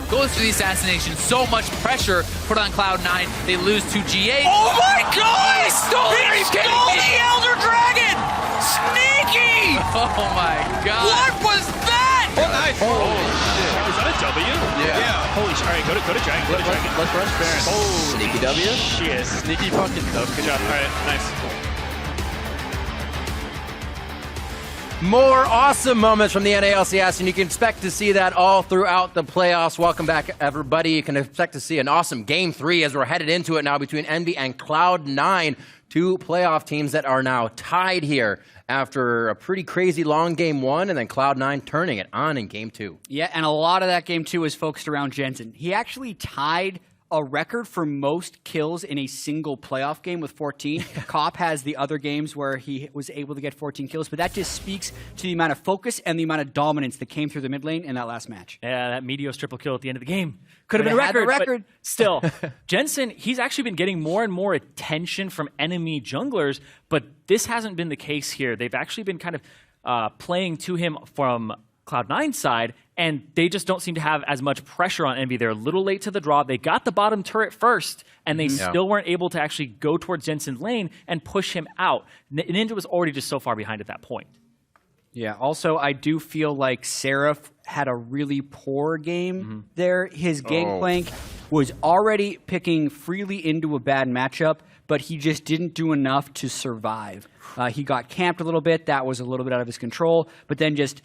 goes for the assassination. So much pressure put on Cloud9. They lose to G8. Oh my God! He stole it! Are you kidding me? the Elder Dragon! Sneaky! Oh my God. What was that? Oh, nice. Holy shit. Is that a W? Yeah. Holy shit. All right, go to Dragon. Go to Dragon. Let's run Baron. Oh, Sneaky W. shit. Sneaky fucking W. Good job. All right, nice. More awesome moments from the NALCS, and you can expect to see that all throughout the playoffs. Welcome back, everybody. You can expect to see an awesome Game 3 as we're headed into it now between Envy and Cloud9, two playoff teams that are now tied here after a pretty crazy long Game 1, and then Cloud9 turning it on in Game 2. Yeah, and a lot of that Game 2 is focused around Jensen. He actually tied a record for most kills in a single playoff game with 14. Cop has the other games where he was able to get 14 kills, but that just speaks to the amount of focus and the amount of dominance that came through the mid lane in that last match. Yeah, that Meteos triple kill at the end of the game. Could have been a record, but still. Jensen, he's actually been getting more and more attention from enemy junglers, but this hasn't been the case here. They've actually been kind of playing to him from Cloud9's side, and they just don't seem to have as much pressure on Envy. They're a little late to the draw. They got the bottom turret first, and they still weren't able to actually go towards Jensen's lane and push him out. Ninja was already just so far behind at that point. Yeah, also, I do feel like Seraph had a really poor game there. His gangplank was already picking freely into a bad matchup, but he just didn't do enough to survive. He got camped a little bit. That was a little bit out of his control, but then just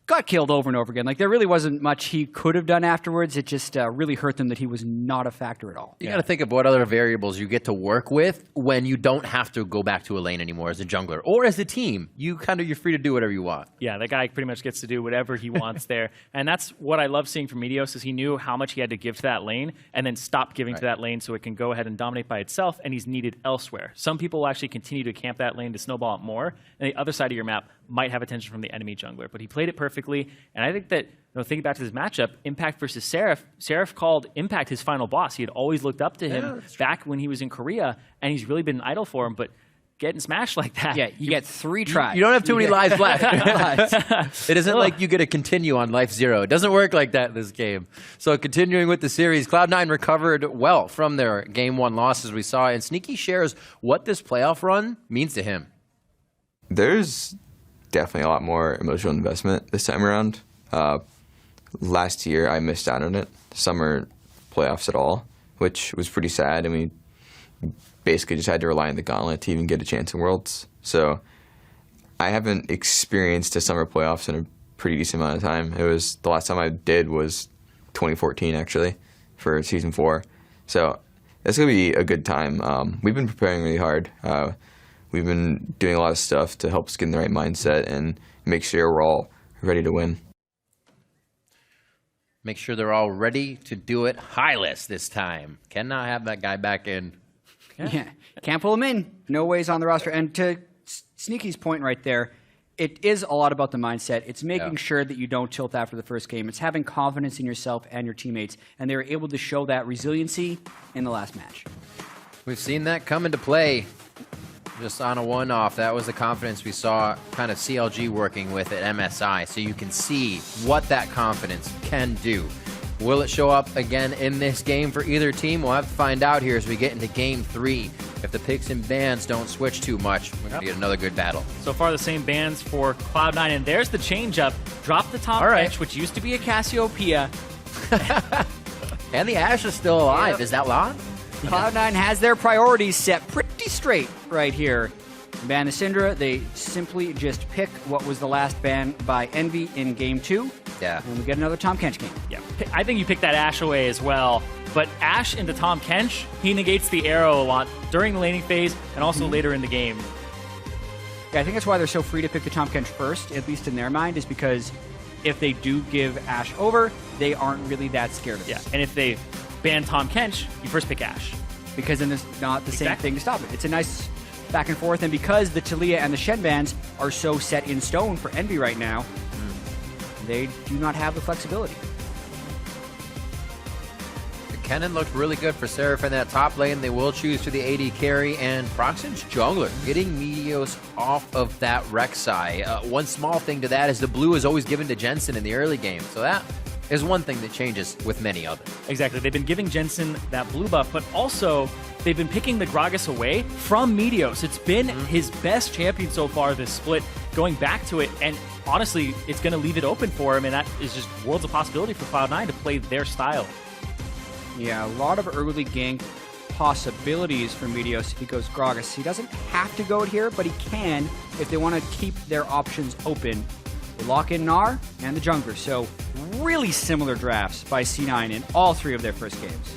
got killed over and over again. Like, there really wasn't much he could have done afterwards. It just really hurt them that he was not a factor at all. You got to think of what other variables you get to work with when you don't have to go back to a lane anymore as a jungler or as a team. You're free to do whatever you want. Yeah, that guy pretty much gets to do whatever he wants there. And that's what I love seeing from Meteos is he knew how much he had to give to that lane and then stop giving to that lane so it can go ahead and dominate by itself, and he's needed elsewhere. Some people will actually continue to camp that lane to snowball it more, and the other side of your map might have attention from the enemy jungler. But he played it perfectly, and I think that, thinking back to this matchup, Impact versus Seraph, Seraph called Impact his final boss. He had always looked up to him back when he was in Korea, and he's really been an idol for him, but getting smashed like that. Yeah, you get 3 tries. You don't have too many lives left. It isn't like you get to continue on life 0. It doesn't work like that in this game. So continuing with the series, Cloud9 recovered well from their Game 1 losses we saw, and Sneaky shares what this playoff run means to him. There's definitely a lot more emotional investment this time around. Last year, I missed out on it, summer playoffs at all, which was pretty sad. I mean, basically just had to rely on the gauntlet to even get a chance in Worlds. So I haven't experienced a summer playoffs in a pretty decent amount of time. It was the last time I did was 2014, actually, for Season 4. So it's going to be a good time. We've been preparing really hard. We've been doing a lot of stuff to help us get in the right mindset and make sure we're all ready to win. Make sure they're all ready to do it Hylas this time. Cannot have that guy back in. Yeah, can't pull him in. No ways on the roster. And to Sneaky's point right there, it is a lot about the mindset. It's making sure that you don't tilt after the first game. It's having confidence in yourself and your teammates. And they were able to show that resiliency in the last match. We've seen that come into play just on a one-off. That was the confidence we saw kind of CLG working with at MSI. So you can see what that confidence can do. Will it show up again in this game for either team? We'll have to find out here as we get into Game 3. If the picks and bans don't switch too much, we're going to get another good battle. So far, the same bans for Cloud9, and there's the change-up. Drop the top bench, which used to be a Cassiopeia. And the Ashe is still alive. Yep. Is that live? Cloud9 has their priorities set pretty straight right here. Ban the Syndra, they simply just pick what was the last ban by Envy in Game 2. Yeah. And we get another Tahm Kench game. Yeah, I think you picked that Ashe away as well. But Ashe into Tahm Kench, he negates the arrow a lot during the laning phase and also later in the game. Yeah, I think that's why they're so free to pick the Tahm Kench first, at least in their mind, is because if they do give Ashe over, they aren't really that scared of it. Yeah, and if they ban Tahm Kench, you first pick Ashe. Because then there's not the same thing to stop it. It's a nice back and forth, and because the Taliyah and the Shen bans are so set in stone for Envy right now, they do not have the flexibility. Kennen looked really good for Seraph in that top lane. They will choose for the AD carry, and Proxim's jungler getting Meteos off of that Rek'Sai. One small thing to that is the blue is always given to Jensen in the early game, so that is one thing that changes with many others. Exactly. They've been giving Jensen that blue buff, but also they've been picking the Gragas away from Meteos. It's been his best champion so far this split, going back to it, and honestly, it's going to leave it open for him, and that is just worlds of possibility for Cloud9 to play their style. Yeah, a lot of early gank possibilities for Meteos if he goes Gragas. He doesn't have to go it here, but he can if they want to keep their options open. They lock in Gnar and the jungler, so really similar drafts by C9 in all 3 of their first games.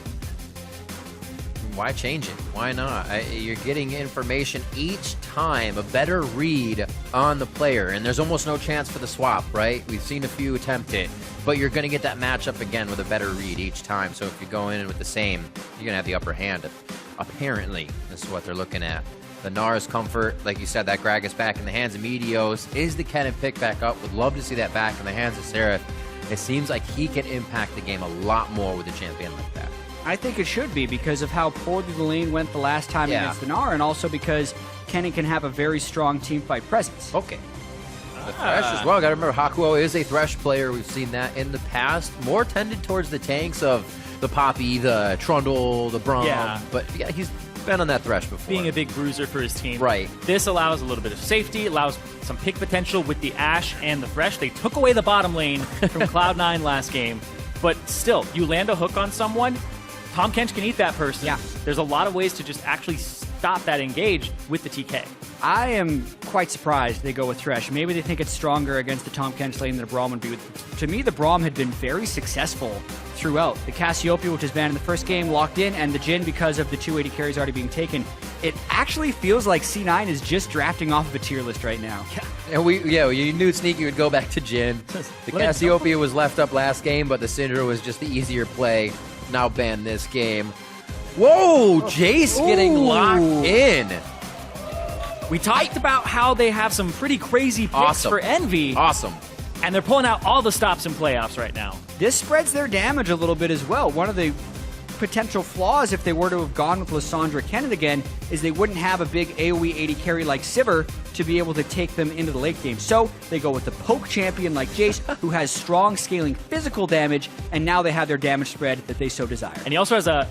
Why change it? Why not? You're getting information each time, a better read on the player, and there's almost no chance for the swap, right? We've seen a few attempt it, but you're going to get that matchup again with a better read each time. So if you go in with the same, you're going to have the upper hand. Apparently, this is what they're looking at. The Gnar's comfort, like you said, that Gragas back in the hands of Meteos is the Kennen pick back up. Would love to see that back in the hands of Seraph. It seems like he can impact the game a lot more with a champion like that. I think it should be because of how poorly the lane went the last time against the Gnar, and also because Kennen can have a very strong teamfight presence. Okay. The Thresh as well. Got to remember, Hakuo is a Thresh player. We've seen that in the past. More tended towards the tanks of the Poppy, the Trundle, the Braum. Yeah. But yeah, he's been on that Thresh before. Being a big bruiser for his team. Right. This allows a little bit of safety, allows some pick potential with the Ashe and the Thresh. They took away the bottom lane from Cloud9 last game, but still, you land a hook on someone, Tom Kench can eat that person. Yeah. There's a lot of ways to just actually stop that engage with the TK. I am quite surprised they go with Thresh. Maybe they think it's stronger against the Tom Kench lane than the Braum would be. To me, the Braum had been very successful throughout. The Cassiopeia, which was banned in the first game, locked in, and the Jhin, because of the 280 carries already being taken. It actually feels like C9 is just drafting off of a tier list right now. And you knew Sneaky would go back to Jhin. The Cassiopeia was left up last game, but the Syndra was just the easier play. Now banned this game. Whoa, Jace getting locked in. We talked about how they have some pretty crazy picks for Envy. Awesome. And they're pulling out all the stops in playoffs right now. This spreads their damage a little bit as well. One of the potential flaws if they were to have gone with Lissandra Kennen again is they wouldn't have a big AoE 80 carry like Sivir to be able to take them into the late game. So they go with the poke champion like Jace, who has strong scaling physical damage, and now they have their damage spread that they so desire. And he also has a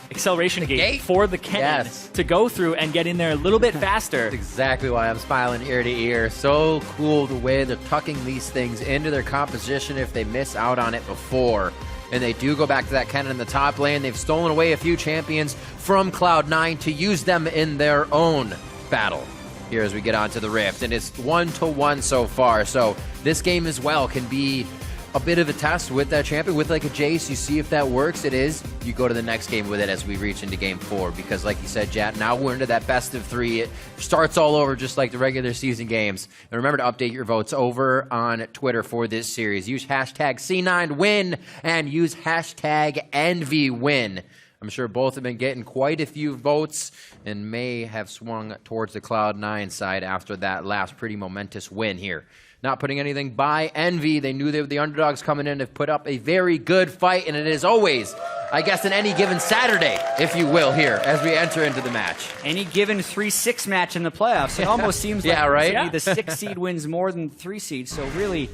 acceleration gate for the Kennen to go through and get in there a little bit faster. That's exactly why I'm smiling ear to ear. So cool the way they're tucking these things into their composition if they miss out on it before. And they do go back to that Kennen in the top lane. They've stolen away a few champions from Cloud9 to use them in their own battle here as we get onto the Rift. And it's 1-1 so far. So this game as well can be a bit of a test with that champion. With like a Jace, you see if that works. It is. You go to the next game with it as we reach into game 4. Because like you said, Jat, now we're into that best of 3. It starts all over just like the regular season games. And remember to update your votes over on Twitter for this series. Use hashtag C9win and use hashtag EnvyWin. I'm sure both have been getting quite a few votes and may have swung towards the Cloud9 side after that last pretty momentous win here. Not putting anything by Envy. They knew they were the underdogs coming in to put up a very good fight, and it is always, I guess, in any given Saturday, if you will, here as we enter into the match. Any given 3-6 match in the playoffs, it almost seems like right? the 6 seed wins more than 3 seeds, so really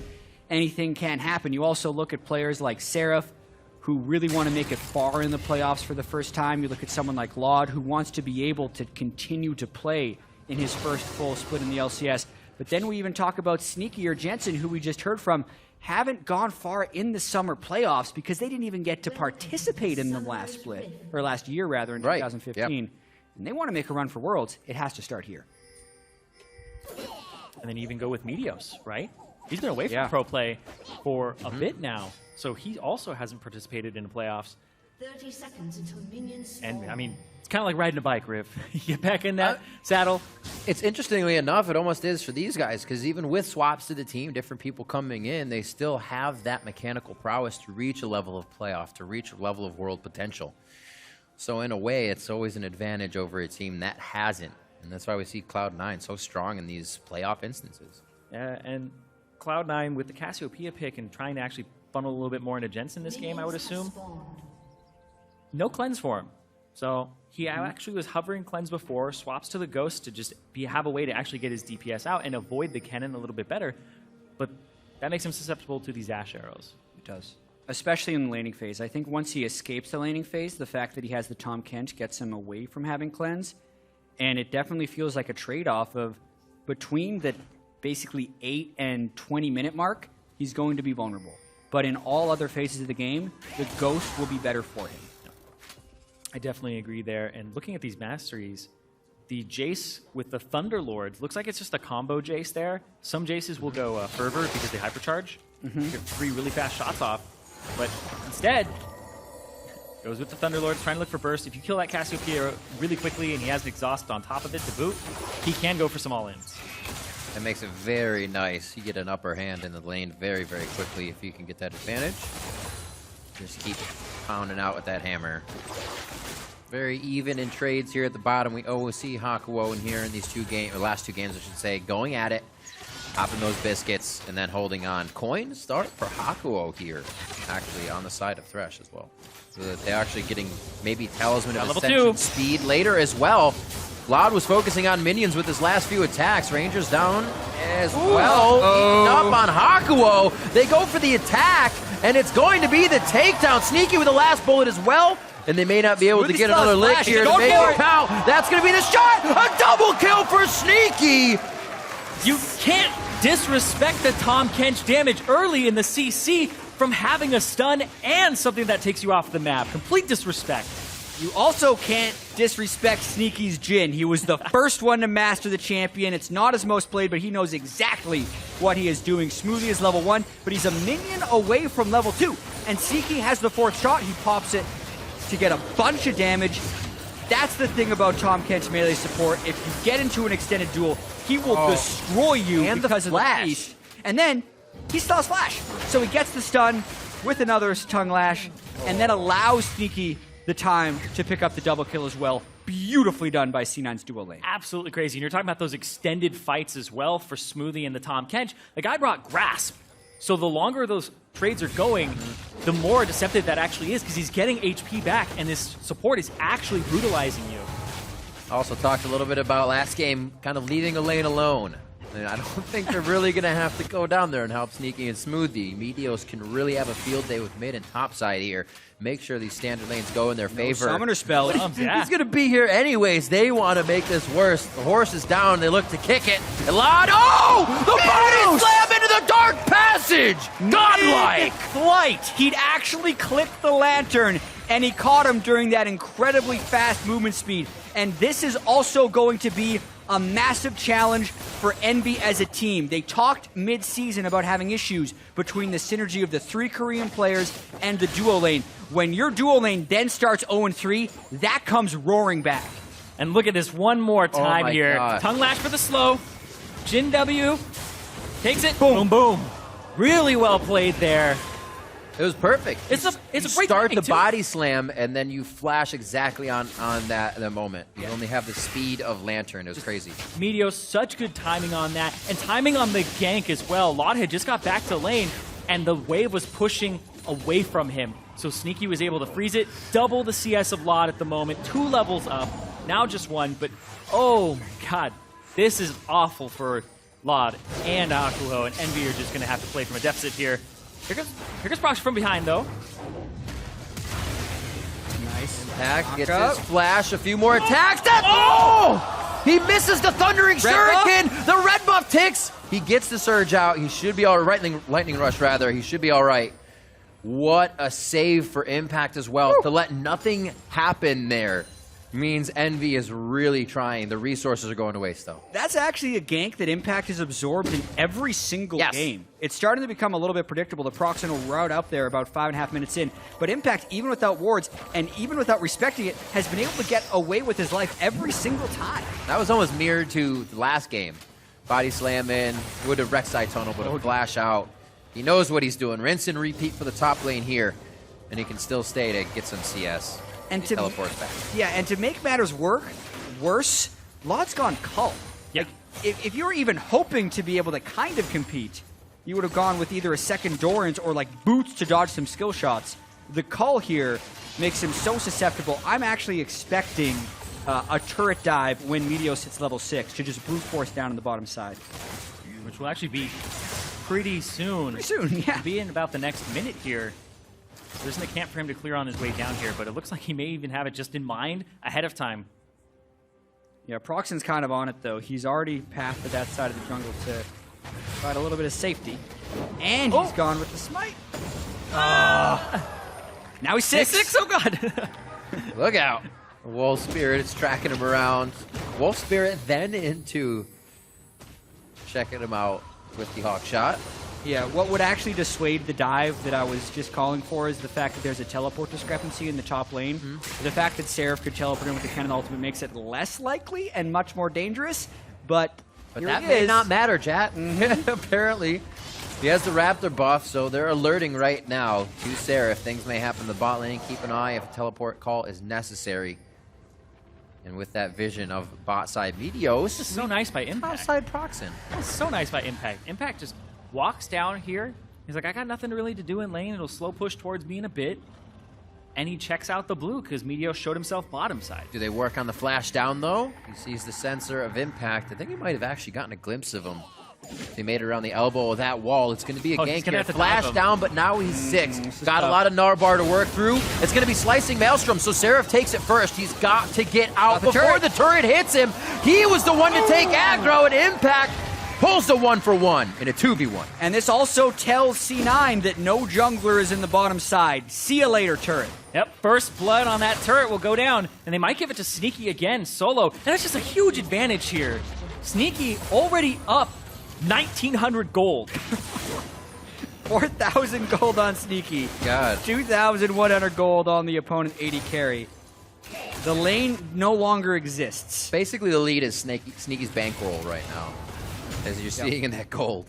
anything can happen. You also look at players like Seraph, who really want to make it far in the playoffs for the first time. You look at someone like Laud, who wants to be able to continue to play in his first full split in the LCS. But then we even talk about Sneaky or Jensen, who we just heard from, haven't gone far in the summer playoffs because they didn't even get to participate in the last split, or last year rather, in 2015. Yep. And they want to make a run for Worlds. It has to start here. And then even go with Meteos, right? He's been away from pro play for a bit now, so he also hasn't participated in the playoffs. 30 seconds until minions spawn. And I mean, it's kind of like riding a bike, Riv. You get back in that saddle. It's interestingly enough, it almost is for these guys, because even with swaps to the team, different people coming in, they still have that mechanical prowess to reach a level of playoff, to reach a level of world potential. So in a way, it's always an advantage over a team that hasn't. And that's why we see Cloud9 so strong in these playoff instances. And Cloud9 with the Cassiopeia pick and trying to actually funnel a little bit more into Jensen this game, I would assume. No cleanse for him. So he actually was hovering cleanse before, swaps to the Ghost to just have a way to actually get his DPS out and avoid the Kennen a little bit better. But that makes him susceptible to these Ashe arrows. It does. especially in the laning phase. I think once he escapes the laning phase, the fact that he has the Tahm Kench gets him away from having cleanse. And it definitely feels like a trade-off of between the basically 8 and 20-minute mark, he's going to be vulnerable. But in all other phases of the game, the Ghost will be better for him. I definitely agree there. And looking at these masteries, the Jace with the Thunderlord looks like it's just a combo Jace there. Some Jaces will go Fervor because they hypercharge. Get 3 really fast shots off. But instead, goes with the Thunderlord, trying to look for burst. If you kill that Cassiopeia really quickly and he has an exhaust on top of it to boot, he can go for some all-ins. That makes it very nice. You get an upper hand in the lane very, very quickly if you can get that advantage. Just keep pounding out with that hammer. Very even in trades here at the bottom. We always see Hakuo in here in these last two games, I should say, going at it, popping those biscuits, and then holding on. Coin start for Hakuo here, actually on the side of Thresh as well. So that they're actually getting maybe Talisman of level Ascension 2 speed later as well. Loud was focusing on minions with his last few attacks. Rangers down as well. Eating up on Hakuo. They go for the attack, and it's going to be the takedown. Sneaky with the last bullet as well. And they may not be able to get another lick here to make it count. That's going to be the shot. A double kill for Sneaky. You can't disrespect the Tahm Kench damage early in the CC from having a stun and something that takes you off the map. Complete disrespect. You also can't disrespect Sneaky's Jhin. He was the first one to master the champion. It's not his most played, but he knows exactly what he is doing. Smoothie is level 1, but he's a minion away from level 2. And Sneaky has the 4th shot. He pops it to get a bunch of damage. That's the thing about Tahm Kench's melee support. If you get into an extended duel, he will destroy you And because the of the flash. beast. And then he still has flash. So he gets the stun with another tongue lash, and then allows Sneaky the time to pick up the double kill as well. Beautifully done by C9's duo lane. Absolutely crazy. And you're talking about those extended fights as well for Smoothie and the Tahm Kench. The guy brought Grasp. So the longer those trades are going, the more deceptive that actually is because he's getting HP back and this support is actually brutalizing you. Also talked a little bit about last game, kind of leaving a lane alone. And I don't think they're really going to have to go down there and help Sneaky and Smoothie. Meteos can really have a field day with mid and top side here. Make sure these standard lanes go in their favor. Summoner spell. Yeah. He's going to be here anyways. They want to make this worse. The horse is down. They look to kick it. Elad. Oh! The body slam into the dark passage! Godlike! Flight. He'd actually clicked the lantern, and he caught him during that incredibly fast movement speed. And this is also going to be a massive challenge for Envy as a team. They talked mid-season about having issues between the synergy of the 3 Korean players and the duo lane. When your duo lane then starts 0-3, that comes roaring back. And look at this one more time my here. God. Tongue Lash for the slow. Jhin W takes it. Boom, boom. Really well played there. It was perfect. It's a You great start timing, the too. body slam, and then you flash exactly on the moment. You only have the speed of Lantern. It was crazy. Meteos, such good timing on that. And timing on the gank as well. Lot had just got back to lane, and the wave was pushing away from him. So Sneaky was able to freeze it. Double the CS of Lot at the moment. 2 levels up. Now just 1. But, oh my god. This is awful for Lot and Hakuo. And Envy are just going to have to play from a deficit here. Here goes Prox from behind, though. Nice. Attack gets up. his flash, a few more attacks. He misses the Thundering Shuriken. The red buff ticks. He gets the Surge out. He should be all right. Lightning Rush, rather. He should be all right. What a save for Impact as well. To let nothing happen there means Envy is really trying. The resources are going to waste, though. That's actually a gank that Impact has absorbed in every single game. It's starting to become a little bit predictable. The Proxen will route up there about 5.5 minutes in. But Impact, even without wards and even without respecting it, has been able to get away with his life every single time. That was almost mirrored to the last game. Body slam in, would have Rek'Sai tunnel, but a flash out. He knows what he's doing. Rinse and repeat for the top lane here. And he can still stay to get some CS. And He teleports back. Yeah, and to make matters worse, Lod's gone Cull. Yeah. Like, if you were even hoping to be able to kind of compete, you would have gone with either a second Doran's or like boots to dodge some skill shots. The Cull here makes him so susceptible. I'm actually expecting a turret dive when Meteos hits level 6 to just brute force down on the bottom side. Which will actually be pretty soon. Pretty soon, yeah. Be in about the next minute here. There isn't a camp for him to clear on his way down here, but it looks like he may even have it just in mind ahead of time. Yeah, Proxen's kind of on it, though. He's already pathed to that side of the jungle to provide a little bit of safety. And he's gone with the smite. Now he's 6. 6, oh god! Look out. Wolf Spirit is tracking him around. Wolf Spirit then into checking him out with the Hawk Shot. Yeah, what would actually dissuade the dive that I was just calling for is the fact that there's a teleport discrepancy in the top lane. The fact that Seraph could teleport in with the Cannon Ultimate makes it less likely and much more dangerous, but that may not matter, chat. Apparently. He has the Raptor buff, so they're alerting right now to Seraph. Things may happen in the bot lane. Keep an eye if a teleport call is necessary. And with that vision of bot side Meteos, This is so nice by Impact. outside Proxen. It's so nice by Impact. Impact just walks down here. He's like, I got nothing really to do in lane. It'll slow push towards me in a bit. And he checks out the blue because Meteos showed himself bottom side. Do they work on the flash down, though? He sees the sensor of Impact. I think he might have actually gotten a glimpse of him. If he made it around the elbow of that wall, it's going to be a gank here. Flash down, but now he's 6. Got a lot of Narbar to work through. It's going to be slicing Maelstrom, so Seraph takes it first. He's got to get out before the turret hits him. He was the one to take aggro, and Impact pulls the 1-for-1 in a 2v1. And this also tells C9 that no jungler is in the bottom side. See you later, turret. Yep, first blood on that turret will go down, and they might give it to Sneaky again, solo. And that's just a huge advantage here. Sneaky already up 1,900 gold. 4,000 gold on Sneaky. God. 2,100 gold on the opponent 80 carry. The lane no longer exists. Basically, the lead is Sneaky's bankroll right now, as you're seeing in that gold.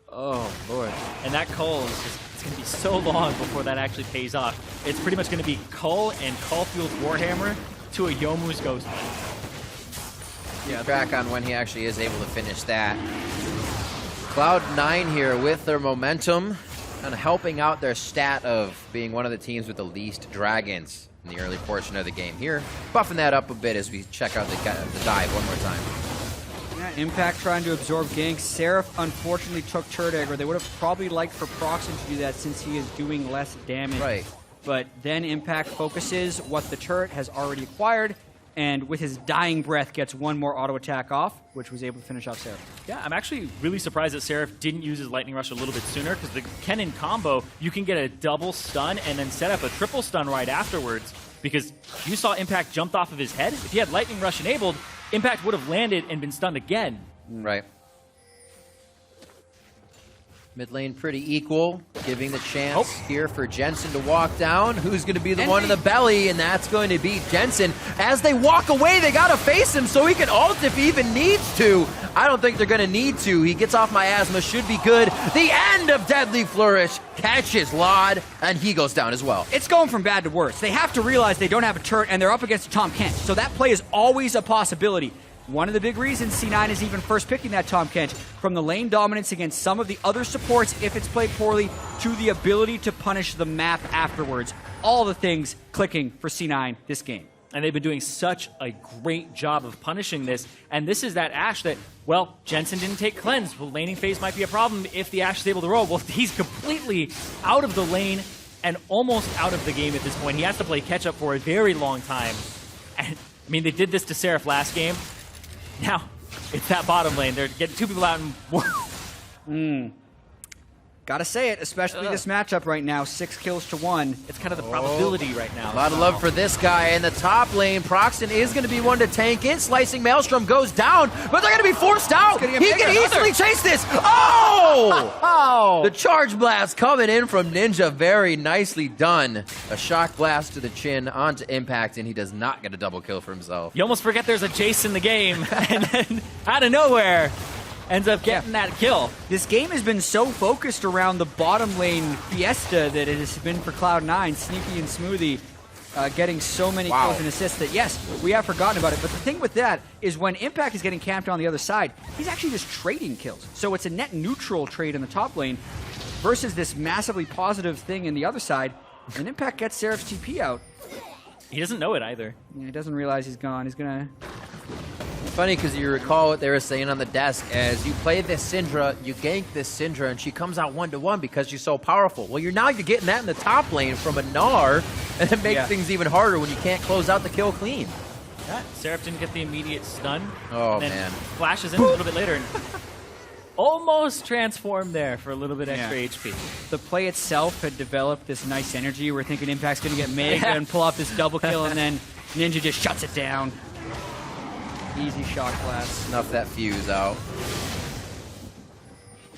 Oh, Lord. And that Cull is just, it's going to be so long before that actually pays off. It's pretty much going to be Cull and Cull-fueled Warhammer to a Youmuu's Ghost. Yeah, track on when he actually is able to finish that. Cloud9 here with their momentum and helping out their stat of being one of the teams with the least dragons in the early portion of the game here. Buffing that up a bit as we check out the dive one more time. Yeah, Impact trying to absorb ganks. Seraph unfortunately took turret aggro. They would have probably liked for Proxen to do that since he is doing less damage. Right. But then Impact focuses what the turret has already acquired, and with his dying breath gets one more auto attack off, which was able to finish off Seraph. Yeah, I'm actually really surprised that Seraph didn't use his Lightning Rush a little bit sooner, because the Kennen combo, you can get a double stun and then set up a triple stun right afterwards, because you saw Impact jumped off of his head. If he had Lightning Rush enabled, Impact would have landed and been stunned again. Right. Mid lane pretty equal, giving the chance here for Jensen to walk down. Who's going to be the one in the belly? And that's going to be Jensen. As they walk away, they got to face him so he can ult if he even needs to. I don't think they're going to need to. He gets off Miasma, should be good. The end of Deadly Flourish catches Lod, and he goes down as well. It's going from bad to worse. They have to realize they don't have a turret, and they're up against Tom Kent. So that play is always a possibility. One of the big reasons C9 is even first picking that Tom Kent, from the lane dominance against some of the other supports if it's played poorly, to the ability to punish the map afterwards. All the things clicking for C9 this game. And they've been doing such a great job of punishing this. And this is that Ashe that, well, Jensen didn't take cleanse. Well, laning phase might be a problem if the Ashe is able to roll. Well, he's completely out of the lane and almost out of the game at this point. He has to play catch-up for a very long time. And, I mean, they did this to Seraph last game. Now, it's that bottom lane. They're getting two people out and... Gotta say it, especially this matchup right now, 6 kills to 1. It's kind of the probability right now. A lot of love for this guy in the top lane. Proxen is going to be one to tank in. Slicing Maelstrom goes down, but they're going to be forced out. He can easily chase this. Oh! The charge blast coming in from Ninja. Very nicely done. A shock blast to the chin onto Impact, and he does not get a double kill for himself. You almost forget there's a Jace in the game, and then out of nowhere, ends up getting that kill. This game has been so focused around the bottom lane fiesta that it has been for Cloud9, Sneaky and Smoothie, getting so many kills and assists that, yes, we have forgotten about it. But the thing with that is when Impact is getting camped on the other side, he's actually just trading kills. So it's a net neutral trade in the top lane versus this massively positive thing in the other side. And Impact gets Seraph's TP out. He doesn't know it either. Yeah, he doesn't realize he's gone. He's going to Funny because you recall what they were saying on the desk as you play this Syndra, you gank this Syndra, and she comes out 1-1 because she's so powerful. Well, you're getting that in the top lane from a Gnar, and it makes things even harder when you can't close out the kill clean. Yeah, Seraph didn't get the immediate stun. Oh, and then man. Flashes in a little bit later and almost transformed there for a little bit extra HP. The play itself had developed this nice energy. We're thinking Impact's going to get mega and pull off this double kill, and then Ninja just shuts it down. Easy shock blast. Snuff that fuse out.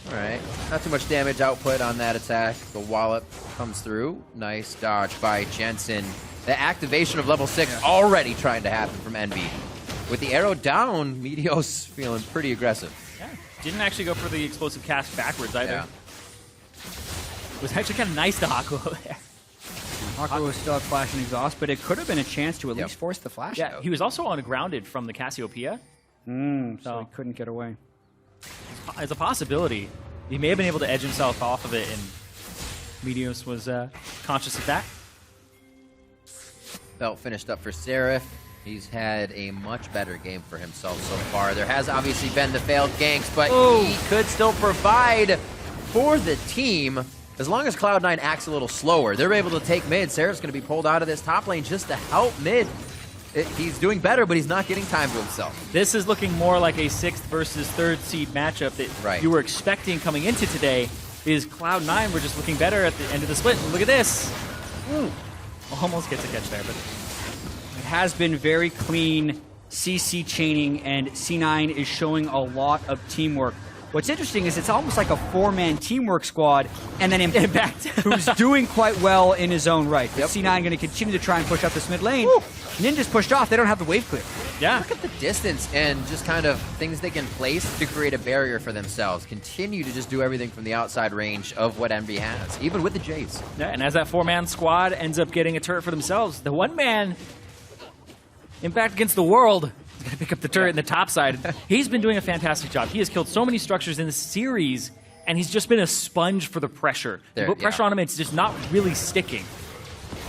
All right, not too much damage output on that attack. The wallop comes through. Nice dodge by Jensen. The activation of level 6 already trying to happen from Envy. With the arrow down, Meteos feeling pretty aggressive. Yeah, didn't actually go for the explosive cast backwards either. Yeah. It was actually kind of nice to Hakuo there. Hakuo was still at Flash and Exhaust, but it could have been a chance to at least force the Flash Yeah, out. he was also on grounded from the Cassiopeia. So he couldn't get away. It's a possibility. He may have been able to edge himself off of it, and Meteos was conscious of that. Belt finished up for Seraph. He's had a much better game for himself so far. There has obviously been the failed ganks, but he could still provide for the team. As long as Cloud9 acts a little slower, they're able to take mid. Seraph's going to be pulled out of this top lane just to help mid. He's doing better, but he's not getting time to himself. This is looking more like a 6th versus 3rd seed matchup that you were expecting coming into today. Is Cloud9 were just looking better at the end of the split. Look at this. Almost gets a catch there, but it has been very clean CC chaining, and C9 is showing a lot of teamwork. What's interesting is it's almost like a 4-man teamwork squad, and then Impact, who's doing quite well in his own right. But C9 going to continue to try and push up this mid lane. Ninja's pushed off. They don't have the wave clear. Yeah. Look at the distance and just kind of things they can place to create a barrier for themselves. Continue to just do everything from the outside range of what Envy has, even with the Jace. Yeah, and as that 4-man squad ends up getting a turret for themselves, the 1-man Impact against the world is going to pick up the turret in the top side. He's been doing a fantastic job. He has killed so many structures in this series, and he's just been a sponge for the pressure. You put pressure on him, it's just not really sticking.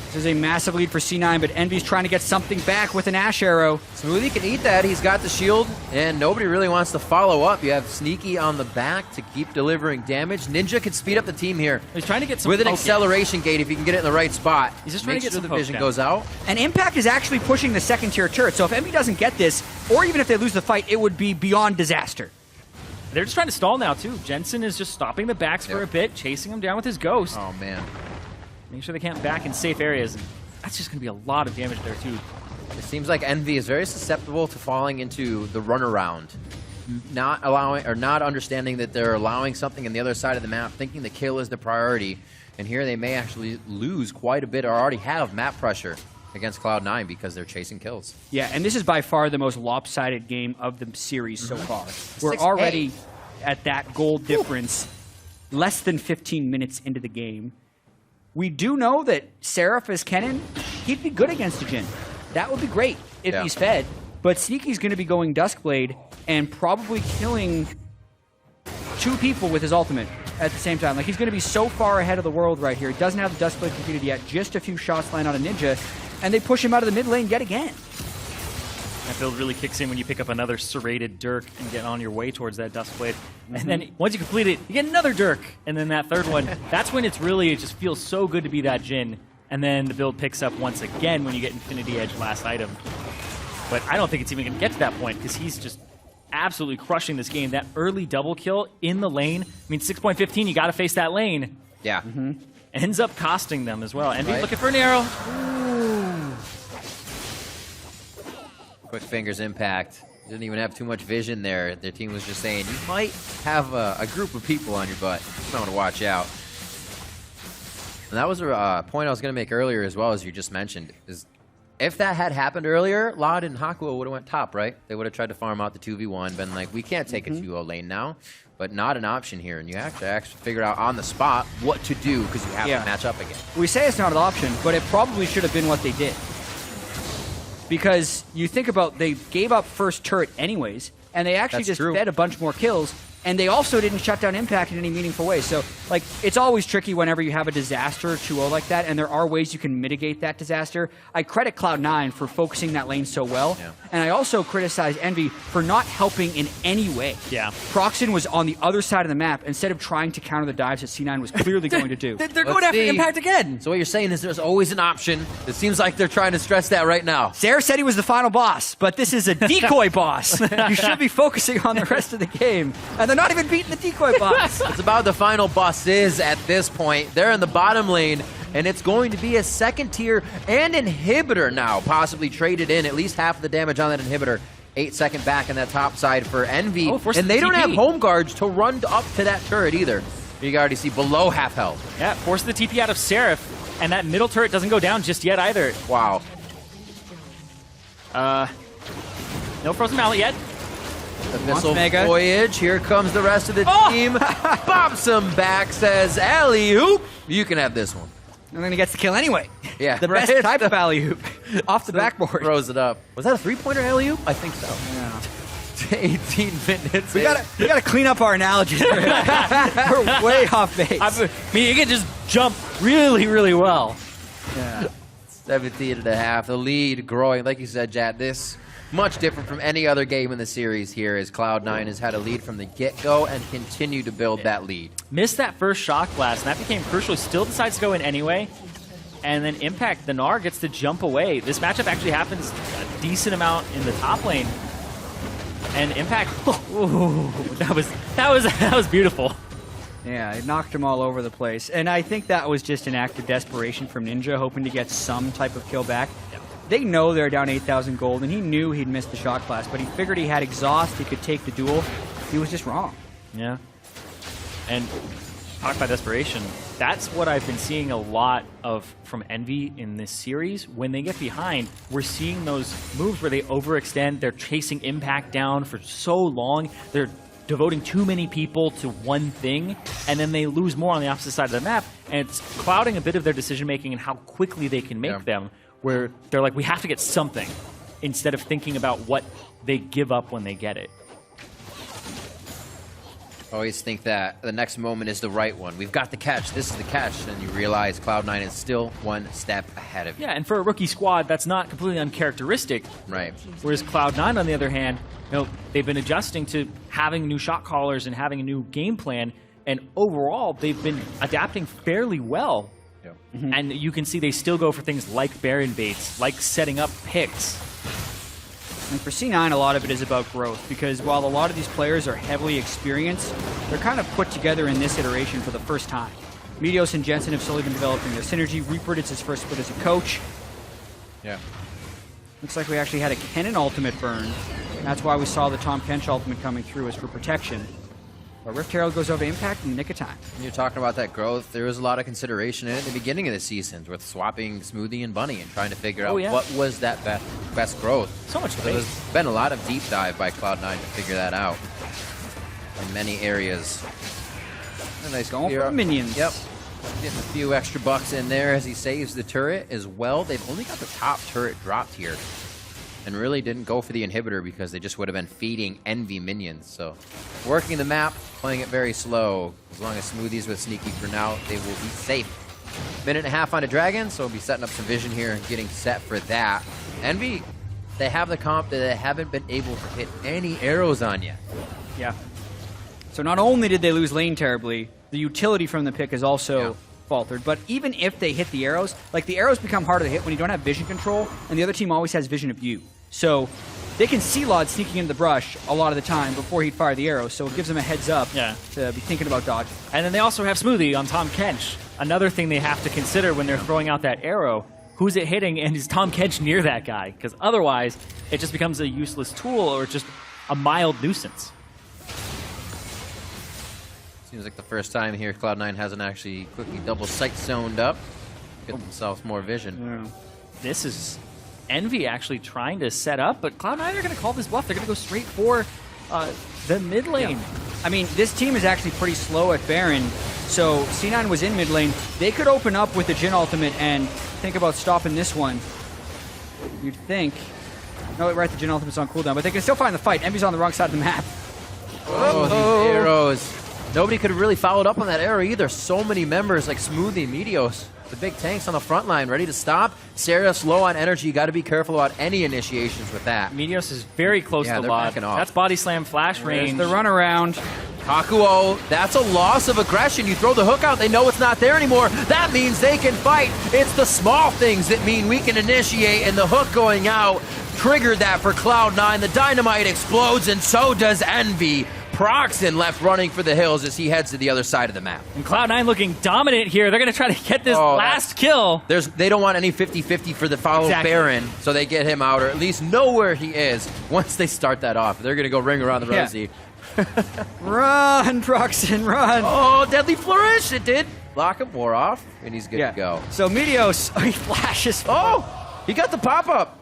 This is a massive lead for C9, but Envy's trying to get something back with an Ash Arrow. Smoothie can eat that. He's got the shield, and nobody really wants to follow up. You have Sneaky on the back to keep delivering damage. Ninja can speed up the team here. He's trying to get some with an poke acceleration gate if you can get it in the right spot. He's just trying to get sure some the vision poke goes out. And Impact is actually pushing the second-tier turret, so if Envy doesn't get this, or even if they lose the fight, it would be beyond disaster. They're just trying to stall now, too. Jensen is just stopping the backs for a bit, chasing him down with his ghost. Oh, man. Make sure they can't back in safe areas. That's just going to be a lot of damage there, too. It seems like Envy is very susceptible to falling into the runaround. Not allowing, or not understanding that they're allowing something on the other side of the map, thinking the kill is the priority. And here they may actually lose quite a bit, or already have map pressure against Cloud9 because they're chasing kills. Yeah, and this is by far the most lopsided game of the series so far. We're already at that goal difference, less than 15 minutes into the game. We do know that Seraph as Kennen, he'd be good against a Jhin. That would be great if he's fed. But Sneaky's going to be going Duskblade and probably killing 2 people with his ultimate at the same time. Like, he's going to be so far ahead of the world right here. He doesn't have the Duskblade completed yet. Just a few shots land on a Ninja, and they push him out of the mid lane yet again. That build really kicks in when you pick up another serrated Dirk and get on your way towards that Duskblade. And then once you complete it, you get another Dirk. And then that third one, that's when it just feels so good to be that Jhin. And then the build picks up once again when you get Infinity Edge last item. But I don't think it's even going to get to that point because he's just absolutely crushing this game. That early double kill in the lane, I mean, 6.15, you got to face that lane. Yeah. Ends up costing them as well. Envy's looking for an arrow. Quick fingers Impact. Didn't even have too much vision there. Their team was just saying, you might have a group of people on your butt. You might want to watch out. And that was a point I was going to make earlier as well, as you just mentioned, is if that had happened earlier, Lod and Hakuo would have went top, right? They would have tried to farm out the 2v1, been like, we can't take a 2-0 lane now, but not an option here. And you actually figure out on the spot what to do because you have to match up again. We say it's not an option, but it probably should have been what they did. Because you think about, they gave up first turret anyways, and they actually fed a bunch more kills. And they also didn't shut down Impact in any meaningful way. So, like, it's always tricky whenever you have a disaster 2-0 like that, and there are ways you can mitigate that disaster. I credit Cloud9 for focusing that lane so well, and I also criticize Envy for not helping in any way. Yeah. Proxen was on the other side of the map instead of trying to counter the dives that C9 was clearly going to do. Let's They're going after see. Impact again. So what you're saying is there's always an option. It seems like they're trying to stress that right now. Sarah said he was the final boss, but this is a decoy boss. You should be focusing on the rest of the game. And they're not even beating the decoy boss. It's about the final bosses at this point. They're in the bottom lane, and it's going to be a second tier and inhibitor now, possibly traded in. At least half of the damage on that inhibitor. 8-second back in that top side for Envy. Oh, and they don't TP. have home guards to run up to that turret either. You can already see below half health. Yeah, force the TP out of Seraph, and that middle turret doesn't go down just yet either. Wow. No Frozen Mallet yet. The missile Mega. voyage. Here comes the rest of the team. Bops him back, says alley-oop. You can have this one. And then he gets the kill anyway. Yeah, The best right? type of alley-oop. Off the backboard. Throws it up. Was that a three-pointer alley-oop? I think so. Yeah. 18 minutes. We gotta clean up our analogies. We're way off base. I mean, you can just jump really, really well. Yeah. 17 and a half. The lead growing. Like you said, Jad, this much different from any other game in the series here as Cloud9 has had a lead from the get-go and continue to build that lead. Missed that first shock blast, and that became crucial. Still decides to go in anyway. And then Impact, the Gnar, gets to jump away. This matchup actually happens a decent amount in the top lane. And Impact, ooh, that was beautiful. Yeah, it knocked him all over the place. And I think that was just an act of desperation from Ninja, hoping to get some type of kill back. They know they're down 8,000 gold, and he knew he'd missed the shot class, but he figured he had exhaust, he could take the duel. He was just wrong. Yeah. And talk about desperation. That's what I've been seeing a lot of from Envy in this series. When they get behind, we're seeing those moves where they overextend. They're chasing Impact down for so long. They're devoting too many people to one thing, and then they lose more on the opposite side of the map, and it's clouding a bit of their decision-making and how quickly they can make them, where they're like, we have to get something, instead of thinking about what they give up when they get it. Always think that the next moment is the right one. We've got the catch. This is the catch. And you realize Cloud9 is still one step ahead of you. Yeah, and for a rookie squad, that's not completely uncharacteristic. Right. Whereas Cloud9, on the other hand, they've been adjusting to having new shot callers and having a new game plan, and overall, they've been adapting fairly well. And you can see they still go for things like Baron baits, like setting up picks. And for C9, a lot of it is about growth, because while a lot of these players are heavily experienced, they're kind of put together in this iteration for the first time. Meteos and Jensen have slowly been developing their synergy. Reaper did his first split as a coach. Yeah. Looks like we actually had a Kennen ultimate burn. And that's why we saw the Tom Kench ultimate coming through, as for protection. But Rift Herald goes over Impact in the nick of time. When you're talking about that growth, there was a lot of consideration in it at the beginning of the season with swapping Smoothie and Bunny and trying to figure out what was that best growth. So much So debate. there's been a lot of deep dive by Cloud9 to figure that out in many areas. A nice Going clear for up. minions. Yep. Getting a few extra bucks in there as he saves the turret as well. They've only got the top turret dropped here and really didn't go for the inhibitor because they just would have been feeding Envy minions. So working the map, playing it very slow. As long as Smoothie's with Sneaky for now, they will be safe. Minute and a half on a Dragon, so we'll be setting up some vision here and getting set for that. Envy, they have the comp that they haven't been able to hit any arrows on yet. Yeah. So not only did they lose lane terribly, the utility from the pick is also faltered. But even if they hit the arrows, like the arrows become harder to hit when you don't have vision control, and the other team always has vision of you. So they can see Lod sneaking into the brush a lot of the time before he'd fire the arrow, so it gives them a heads up to be thinking about dodging. And then they also have Smoothie on Tom Kench. Another thing they have to consider when they're throwing out that arrow, who's it hitting, and is Tom Kench near that guy? Because otherwise, it just becomes a useless tool or just a mild nuisance. Seems like the first time here Cloud9 hasn't actually quickly double sight zoned up. Get themselves more vision. This is Envy actually trying to set up, but Cloud9 are going to call this bluff. They're going to go straight for the mid lane. I mean, this team is actually pretty slow at Baron, so C9 was in mid lane. They could open up with the Jhin ultimate and think about stopping this one. You'd think. No, right, the Jhin ultimate's on cooldown, but they can still find the fight. Envy's on the wrong side of the map. Oh, these arrows. Nobody could have really followed up on that arrow either. So many members like Smoothie, Meteos, the big tanks on the front line ready to stop. Seraph low on energy. You got to be careful about any initiations with that. Meteos is very close to they're Lod. backing off. That's body slam flash range. The runaround. Hakuo, that's a loss of aggression. You throw the hook out, they know it's not there anymore. That means they can fight. It's the small things that mean we can initiate, and the hook going out triggered that for Cloud9. The dynamite explodes, and so does Envy. Proxen left running for the hills as he heads to the other side of the map. And Cloud9 looking dominant here. They're going to try to get this last kill. They don't want any 50-50 for the follow Baron, so they get him out, or at least know where he is once they start that off. They're going to go ring around the rosy. Run, Proxen, run. Oh, Deadly Flourish. It did. Lock him, wore off, and he's good to go. So Meteos, he flashes. Oh, he got the pop-up.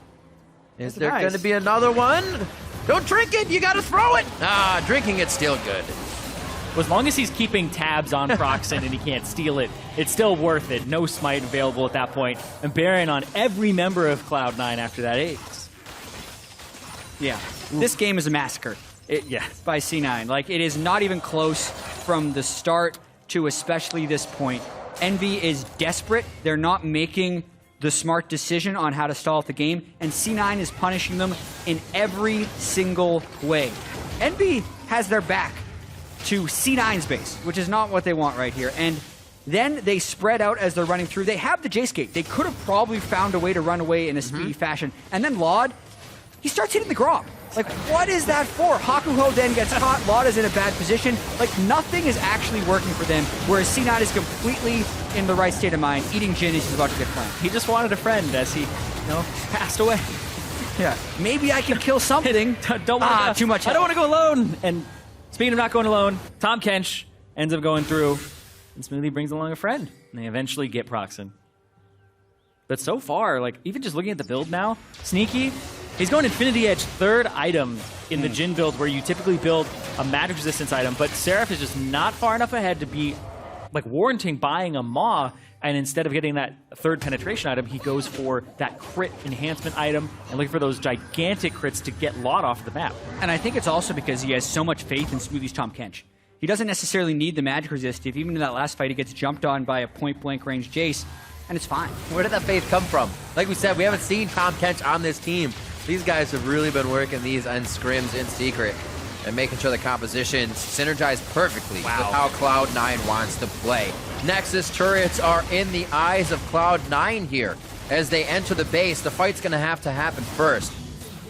Is there going to be another one? Don't drink it. You got to throw it. Ah, drinking it's still good. Well, as long as he's keeping tabs on Proxen and he can't steal it, it's still worth it. No smite available at that point. And Baron on every member of Cloud9 after that ace. Yeah, this game is a massacre. By C9. Like, it is not even close from the start to especially this point. Envy is desperate. They're not making the smart decision on how to stall out the game, and C9 is punishing them in every single way. Envy has their back to C9's base, which is not what they want right here, and then they spread out as they're running through. They have the Jace Gate. They could have probably found a way to run away in a speedy fashion, and then Lod, he starts hitting the Grob. Like, what is that for? Hakuho then gets caught. Lod is in a bad position. Like, nothing is actually working for them, whereas C9 is completely in the right state of mind, eating gin as he's about to get flanked. He just wanted a friend as he, passed away. Yeah. Maybe I can kill something. Don't want too much help. I don't want to go alone. And speaking of not going alone, Tom Kench ends up going through, and Smoothie brings along a friend. And they eventually get Proxen. But so far, like, even just looking at the build now, Sneaky, he's going Infinity Edge, third item in the Jhin build where you typically build a magic resistance item, but Seraph is just not far enough ahead to be like warranting buying a Maw, and instead of getting that third penetration item, he goes for that crit enhancement item and looking for those gigantic crits to get Lot off the map. And I think it's also because he has so much faith in Smoothie's Tom Kench. He doesn't necessarily need the magic resist. If even in that last fight he gets jumped on by a point-blank range Jace, and it's fine. Where did that faith come from? Like we said, we haven't seen Tom Kench on this team. These guys have really been working these end scrims in secret and making sure the compositions synergize perfectly with how Cloud9 wants to play. Nexus turrets are in the eyes of Cloud9 here. As they enter the base, the fight's going to happen first.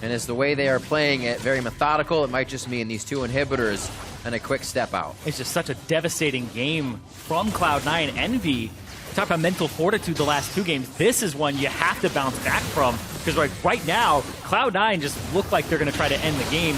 And as the way they are playing it, very methodical, it might just mean these two inhibitors and a quick step out. It's just such a devastating game from Cloud9. Envy, talk about mental fortitude the last two games. This is one you have to bounce back from, because right now, Cloud9 just look like they're going to try to end the game.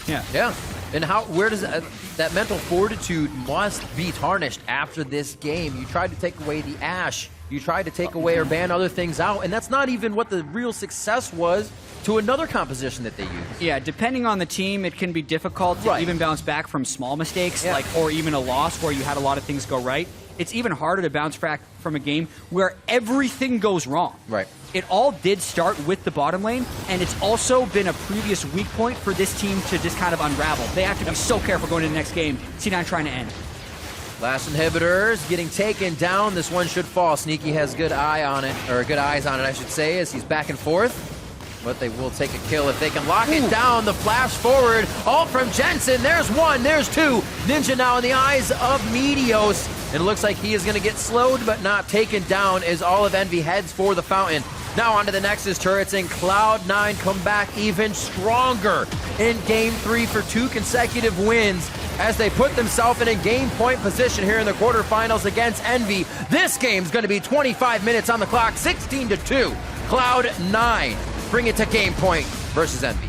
Yeah. And where does that mental fortitude must be tarnished after this game? You tried to take away the Ashe. You tried to take away or ban other things out, and that's not even what the real success was to another composition that they used. Yeah, depending on the team, it can be difficult to even bounce back from small mistakes, or even a loss where you had a lot of things go right. It's even harder to bounce back from a game where everything goes wrong. Right. It all did start with the bottom lane, and it's also been a previous weak point for this team to just kind of unravel. They have to be so careful going into the next game. C9 trying to end. Last inhibitors getting taken down. This one should fall. Sneaky has good eye on it, or good eyes on it, I should say, as he's back and forth. But they will take a kill if they can lock it down. The flash forward. Ult from Jensen. There's one. There's two. Ninja now in the eyes of Meteos. And it looks like he is going to get slowed but not taken down as all of Envy heads for the fountain. Now onto the Nexus turrets, and Cloud9 come back even stronger in Game 3 for 2 consecutive wins as they put themselves in a game point position here in the quarterfinals against Envy. This game's going to be 25 minutes on the clock, 16-2. Cloud9 bring it to game point versus Envy.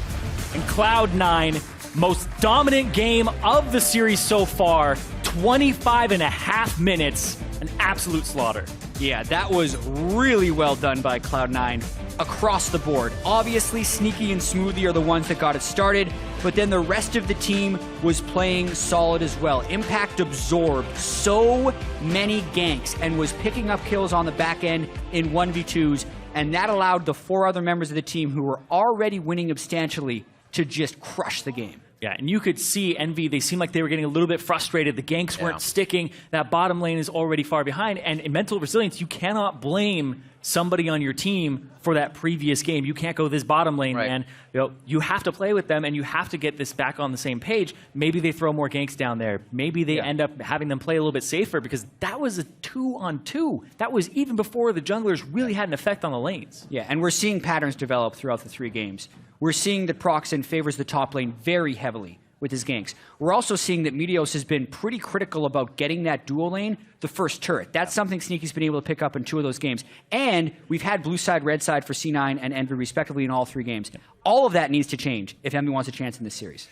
And Cloud9, most dominant game of the series so far, 25.5 minutes, an absolute slaughter. Yeah, that was really well done by Cloud9 across the board. Obviously, Sneaky and Smoothie are the ones that got it started, but then the rest of the team was playing solid as well. Impact absorbed so many ganks and was picking up kills on the back end in 1v2s, and that allowed the 4 other members of the team who were already winning substantially to just crush the game. Yeah, and you could see Envy, they seemed like they were getting a little bit frustrated. The ganks weren't sticking. That bottom lane is already far behind. And in mental resilience, you cannot blame somebody on your team for that previous game. You can't go this bottom lane, man. You have to play with them, and you have to get this back on the same page. Maybe they throw more ganks down there. Maybe they end up having them play a little bit safer, because that was a 2-on-2. That was even before the junglers really had an effect on the lanes. Yeah, and we're seeing patterns develop throughout the 3 games. We're seeing that Proxen favors the top lane very heavily with his ganks. We're also seeing that Meteos has been pretty critical about getting that dual lane the first turret. That's something Sneaky's been able to pick up in 2 of those games. And we've had blue side, red side for C9 and Envy respectively in all 3 games. All of that needs to change if Envy wants a chance in this series.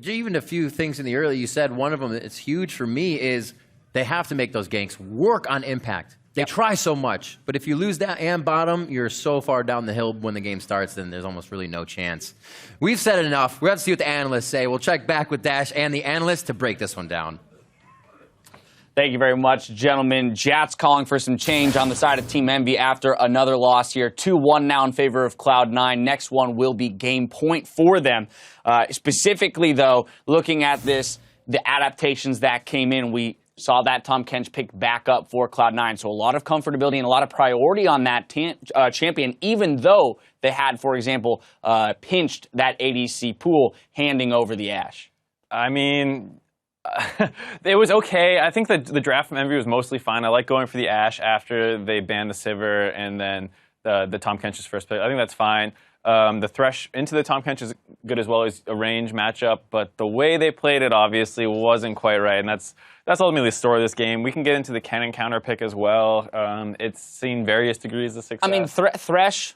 Even a few things in the early, you said one of them that's huge for me is they have to make those ganks work on impact. They try so much, but if you lose that and bottom, you're so far down the hill when the game starts, then there's almost really no chance. We've said enough. We have to see what the analysts say. We'll check back with Dash and the analysts to break this one down. Thank you very much, gentlemen. Jats calling for some change on the side of Team Envy after another loss here. 2-1 now in favor of Cloud9. Next one will be game point for them. Specifically, though, looking at this, the adaptations that came in, we saw that Tahm Kench picked back up for Cloud9. So a lot of comfortability and a lot of priority on that champion, even though they had, for example, pinched that ADC pool, handing over the Ashe. I mean, it was okay. I think the draft from Envy was mostly fine. I like going for the Ashe after they banned the Sivir and then the Tahm Kench's first pick. I think that's fine. The Thresh into the Tahm Kench is good as well as a range matchup, but the way they played it obviously wasn't quite right, and that's ultimately the story of this game. We can get into the Kennen counter pick as well. It's seen various degrees of success. I mean, Thresh,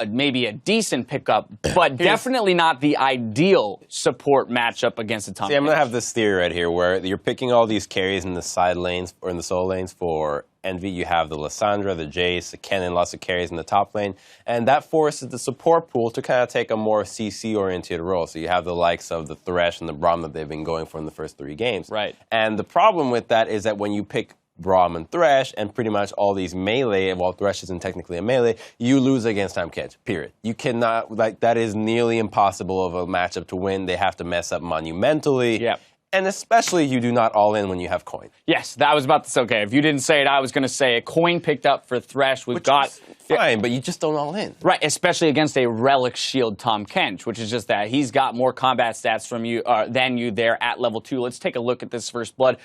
maybe a decent pickup, but definitely not the ideal support matchup against the Tahm Kench. See, I'm going to have this theory right here where you're picking all these carries in the side lanes or in the solo lanes for Envy. You have the Lissandra, the Jace, the Kennen, lots of carries in the top lane. And that forces the support pool to kind of take a more CC-oriented role. So you have the likes of the Thresh and the Braum that they've been going for in the first 3 games. Right. And the problem with that is that when you pick Braum and Thresh and pretty much all these melee, while Thresh isn't technically a melee, you lose against Tahm Kench, period. You cannot, that is nearly impossible of a matchup to win. They have to mess up monumentally. Yep. And especially you do not all in when you have coin. Yes, that was about to say, okay, if you didn't say it, I was going to say a coin picked up for Thresh. We've got fine, but you just don't all in. Right, especially against a Relic Shield Tahm Kench, which is just that he's got more combat stats from you than you there at level 2. Let's take a look at this first blood.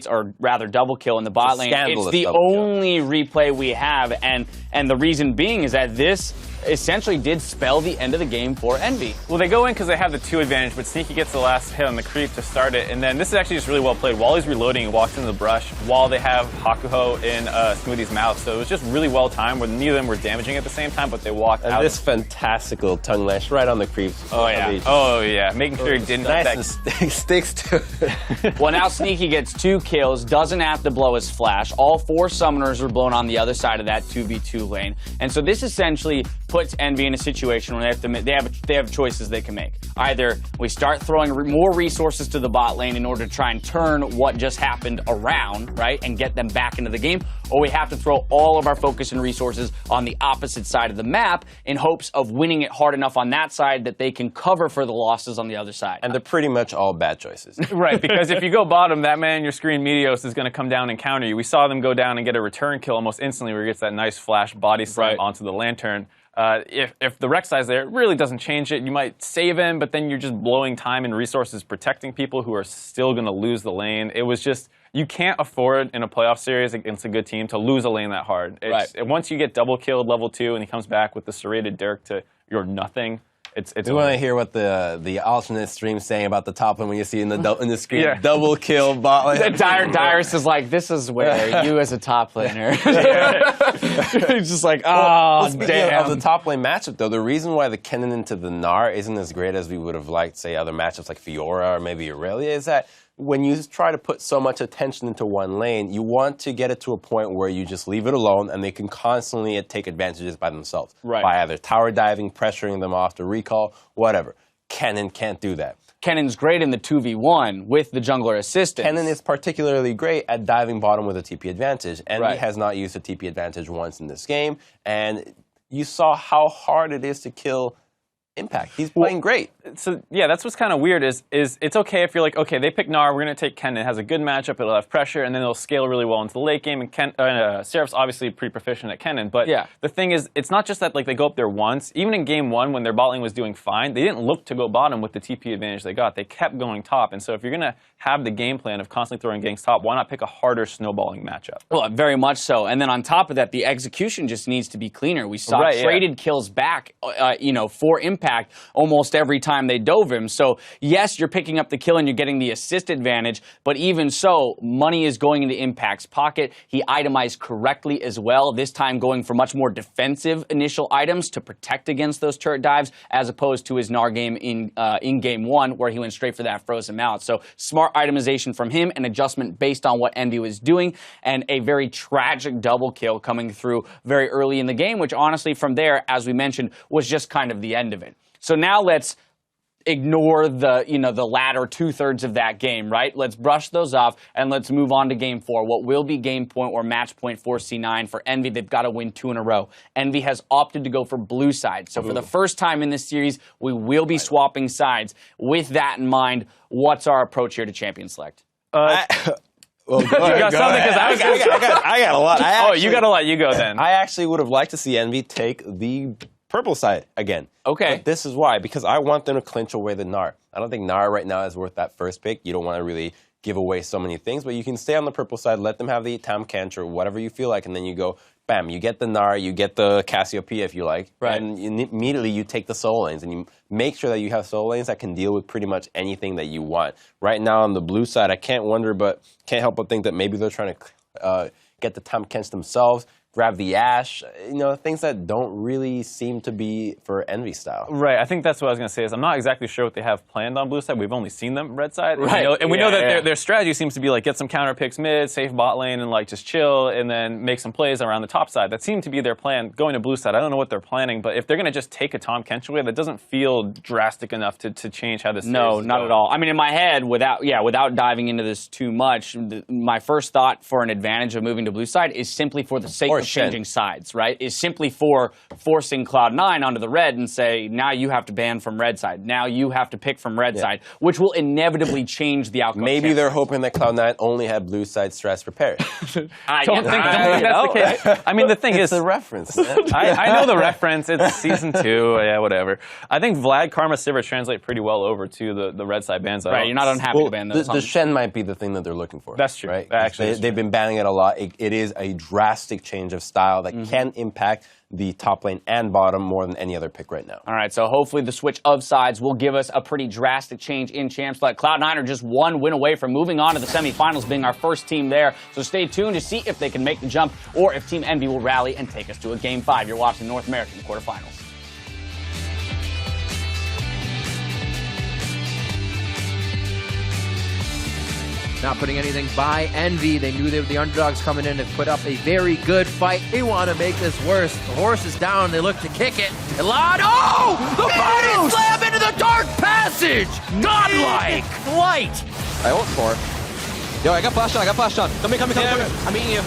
or rather double kill in the bot lane. It's the only replay we have, and the reason being is that this essentially did spell the end of the game for Envy. Well, they go in because they have the 2 advantage, but Sneaky gets the last hit on the creep to start it, and then this is actually just really well played. While he's reloading, he walks into the brush while they have Hakuho in Smoothie's mouth, so it was just really well timed where neither of them were damaging at the same time, but they walked out. And this fantastic little tongue lash right on the creeps. Oh yeah, making sure he didn't nice and sticks to it. Well, now Sneaky gets 2 kills, doesn't have to blow his flash. All 4 summoners are blown on the other side of that 2v2 lane, and so this essentially puts Envy in a situation where they have choices they can make. Either we start throwing more resources to the bot lane in order to try and turn what just happened around, right, and get them back into the game, or we have to throw all of our focus and resources on the opposite side of the map in hopes of winning it hard enough on that side that they can cover for the losses on the other side. And they're pretty much all bad choices. Right, because if you go bottom, that man in your screen, Meteos, is going to come down and counter you. We saw them go down and get a return kill almost instantly where he gets that nice flash body slam onto the lantern. If the Rek'Sai's there, it really doesn't change it. You might save him, but then you're just blowing time and resources protecting people who are still going to lose the lane. It was just, you can't afford in a playoff series against a good team to lose a lane that hard. Once you get double killed level 2 and he comes back with the serrated Dirk to your nothing, it's we want to hear what the alternate stream's saying about the top lane when you see in the screen double kill bot lane. Dyrus is like, this is where you as a top laner. He's just like, speaking of the top lane matchup, though, the reason why the Kennen into the Gnar isn't as great as we would have liked, say, other matchups like Fiora or maybe Aurelia is that when you try to put so much attention into one lane, you want to get it to a point where you just leave it alone and they can constantly take advantages by themselves. Right. By either tower diving, pressuring them off to recall, whatever. Kennen can't do that. Kennen's great in the 2v1 with the jungler assistance. Kennen is particularly great at diving bottom with a TP advantage. Envy has not used a TP advantage once in this game, and you saw how hard it is to kill impact. He's playing great. So yeah, that's what's kind of weird is it's okay if you're like, okay, they pick Gnar, we're going to take Kennen. It has a good matchup, it'll have pressure, and then it'll scale really well into the late game. And Seraph's obviously pretty proficient at Kennen, but the thing is, it's not just that like they go up there once. Even in game 1, when their bot lane was doing fine, they didn't look to go bottom with the TP advantage they got. They kept going top, and so if you're going to have the game plan of constantly throwing ganks top, why not pick a harder snowballing matchup? Well, very much so. And then on top of that, the execution just needs to be cleaner. We saw traded kills back, for impact almost every time they dove him. So yes, you're picking up the kill and you're getting the assist advantage, but even so, money is going into Impact's pocket. He itemized correctly as well, this time going for much more defensive initial items to protect against those turret dives, as opposed to his Gnar game in game 1, where he went straight for that frozen mount. So smart itemization from him, an adjustment based on what Envy was doing, and a very tragic double kill coming through very early in the game, which honestly from there, as we mentioned, was just kind of the end of it. So now let's ignore the latter 2/3 of that game, right? Let's brush those off and let's move on to game 4. What will be game point or match point for C9 for Envy? They've got to win 2 in a row. Envy has opted to go for blue side. So for the first time in this series, we will be swapping sides. With that in mind, what's our approach here to champion select? Well, you got something? Because I got a lot. You got a lot. You go then. I actually would have liked to see Envy take the purple side again. Okay. But this is why, because I want them to clinch away the Gnar. I don't think Gnar right now is worth that first pick. You don't want to really give away so many things, but you can stay on the purple side, let them have the Tam Cancer, whatever you feel like, and then you go, bam, you get the Gnar, you get the Cassiopeia if you like, and immediately you take the soul lanes, and you make sure that you have soul lanes that can deal with pretty much anything that you want. Right now on the blue side, I can't help but think that maybe they're trying to get the Tam Kench themselves, grab the Ashe, things that don't really seem to be for Envy style. Right, I think that's what I was going to say is I'm not exactly sure what they have planned on blue side. We've only seen them red side. Right. And we know that their strategy seems to be like get some counter picks mid, safe bot lane, and like just chill, and then make some plays around the top side. That seemed to be their plan going to blue side. I don't know what they're planning, but if they're going to just take a Tahm Kench away, that doesn't feel drastic enough to change how this series is not going. at all. I mean, in my head, without diving into this too much, my first thought for an advantage of moving to blue side is simply for the sake of changing sides. Right, is simply for forcing Cloud9 onto the red and say, now you have to ban from red side. Now you have to pick from red side, which will inevitably change the outcome. Maybe they're hoping that Cloud9 only had blue side strats prepared. I don't think that's the case. I mean, the thing is, it's a reference. I know the reference. It's season 2. Yeah, whatever. I think Vlad, Karma, Sivir translate pretty well over to the red side bans. Right, you're not unhappy to ban those. The Shen might be the thing that they're looking for. That's true. Right? Actually, they've been banning it a lot. It is a drastic change of style that can impact the top lane and bottom more than any other pick right now. All right, so hopefully the switch of sides will give us a pretty drastic change in champ select. Cloud9 are just 1 win away from moving on to the semifinals, being our first team there. So stay tuned to see if they can make the jump or if Team Envy will rally and take us to a Game 5. You're watching North American Quarterfinals. Not putting anything by Envy. They knew they were the underdogs coming in to put up a very good fight. They want to make this worse. The horse is down. They look to kick it. Elad, the body slam into the dark passage. Godlike light. I ult for. Yo, I got flashed on. Come here. I'm eating you.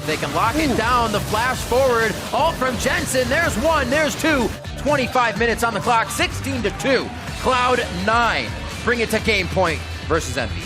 They can lock it down. The flash forward. Ult from Jensen. There's 1. There's 2. 25 minutes on the clock. 16-2. Cloud9 bring it to game point versus Envy.